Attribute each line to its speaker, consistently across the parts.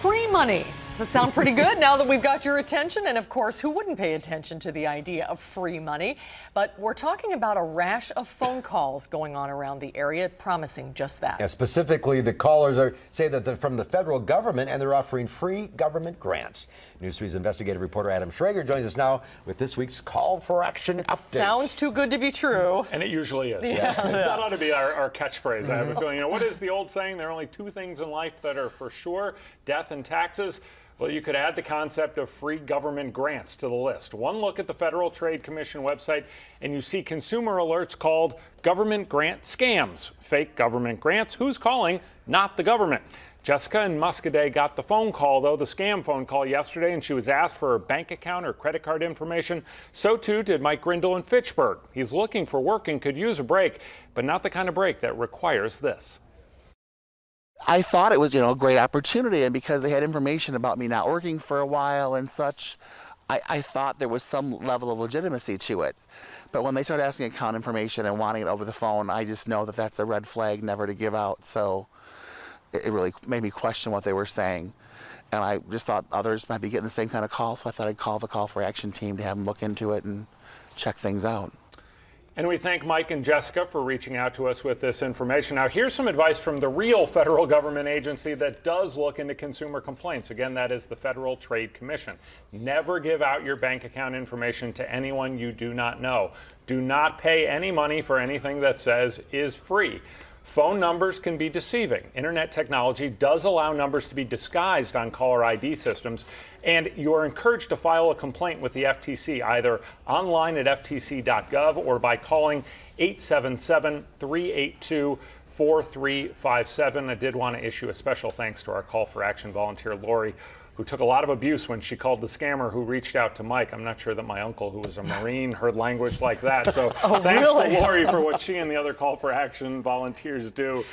Speaker 1: Free money. Does that sound pretty good now that we've got your attention? And of course, who wouldn't pay attention to the idea of free money? But we're talking about a rash of phone calls going on around the area promising just that.
Speaker 2: Yeah, specifically, the callers say that they're from the federal government and they're offering free government grants. News 3's investigative reporter Adam Schrager joins us now with this week's Call for Action update.
Speaker 1: Sounds too good to be true.
Speaker 3: And it usually is.
Speaker 1: Yeah.
Speaker 3: That ought to be our catchphrase. I have a feeling, what is the old saying? There are only two things in life that are for sure, death and taxes. Well, you could add the concept of free government grants to the list. One look at the Federal Trade Commission website, and you see consumer alerts called government grant scams. Fake government grants. Who's calling? Not the government. Jessica in Muscadet got the phone call, though, the scam phone call yesterday, and she was asked for her bank account or credit card information. So, too, did Mike Grindle in Fitchburg. He's looking for work and could use a break, but not the kind of break that requires this.
Speaker 4: I thought it was, a great opportunity, and because they had information about me not working for a while and such, I thought there was some level of legitimacy to it. But when they started asking account information and wanting it over the phone, I just know that that's a red flag never to give out. So it really made me question what they were saying. And I just thought others might be getting the same kind of call, so I thought I'd call the Call for Action team to have them look into it and check things out.
Speaker 3: And we thank Mike and Jessica for reaching out to us with this information. Now, here's some advice from the real federal government agency that does look into consumer complaints. Again, that is the Federal Trade Commission. Never give out your bank account information to anyone you do not know. Do not pay any money for anything that says is free. Phone numbers can be deceiving. Internet technology does allow numbers to be disguised on caller ID systems, and you are encouraged to file a complaint with the FTC either online at ftc.gov or by calling 877-382-4357. I did want to issue a special thanks to our Call for Action volunteer, Lori, who took a lot of abuse when she called the scammer who reached out to Mike. I'm not sure that my uncle, who was a Marine, heard language like that. So thanks to Lori for what she and the other Call for Action volunteers do.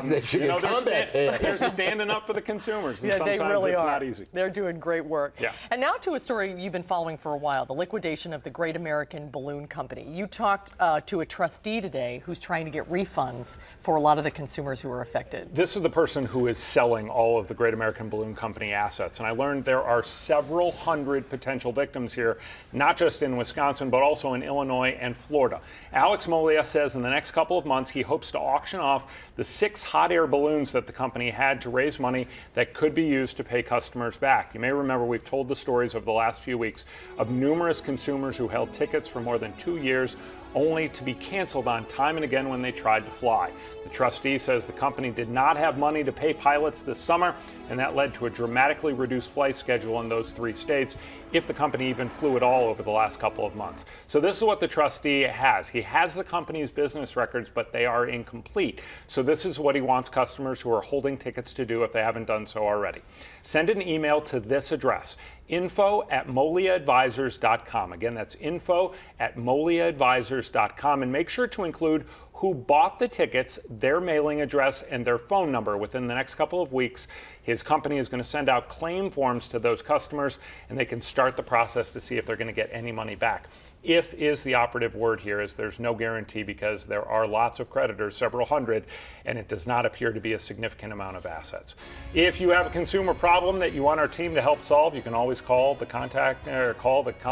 Speaker 2: They should get combat pay.
Speaker 3: They're standing up for the consumers, and
Speaker 1: Yeah,
Speaker 3: sometimes
Speaker 1: they really
Speaker 3: it's
Speaker 1: are.
Speaker 3: not easy.
Speaker 1: They're doing great work.
Speaker 3: Yeah.
Speaker 1: And now to a story you've been following for a while, the liquidation of the Great American Balloon Company. You talked to a trustee today who's trying to get refunds for a lot of the consumers who are affected.
Speaker 3: This is the person who is selling all of the Great American Balloon Company assets. And I learned there are several hundred potential victims here, not just in Wisconsin, but also in Illinois and Florida. Alex Molia says in the next couple of months, he hopes to auction off the 6 hot air balloons that the company had to raise money that could be used to pay customers back. You may remember we've told the stories over the last few weeks of numerous consumers who held tickets for more than 2 years only to be canceled on time and again when they tried to fly. The trustee says the company did not have money to pay pilots this summer, and that led to a dramatically reduced flight schedule in those 3 states, if the company even flew at all over the last couple of months. So this is what the trustee has. He has the company's business records, but they are incomplete. So this is what he wants customers who are holding tickets to do if they haven't done so already. Send an email to this address, info@moliaadvisors.com. Again, that's info@moliaadvisors.com, and make sure to include who bought the tickets, their mailing address, and their phone number. Within the next couple of weeks, his company is going to send out claim forms to those customers, and they can start the process to see if they're going to get any money back. If is the operative word here, as there's no guarantee because there are lots of creditors, several hundred, and it does not appear to be a significant amount of assets. If you have a consumer problem that you want our team to help solve, you can always call the Call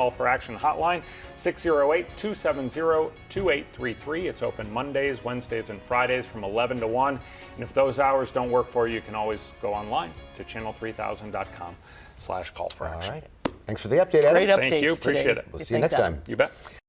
Speaker 3: for Action hotline, 608-270-2833. It's open Mondays, Wednesdays, and Fridays from 11 to 1. And if those hours don't work for you, you can always go online to channel3000.com/call for action.
Speaker 2: All right. Thanks for the update, Adam.
Speaker 1: Great updates
Speaker 3: Thank you. Appreciate
Speaker 1: today.
Speaker 3: it.
Speaker 2: We'll see you next time.
Speaker 3: You bet.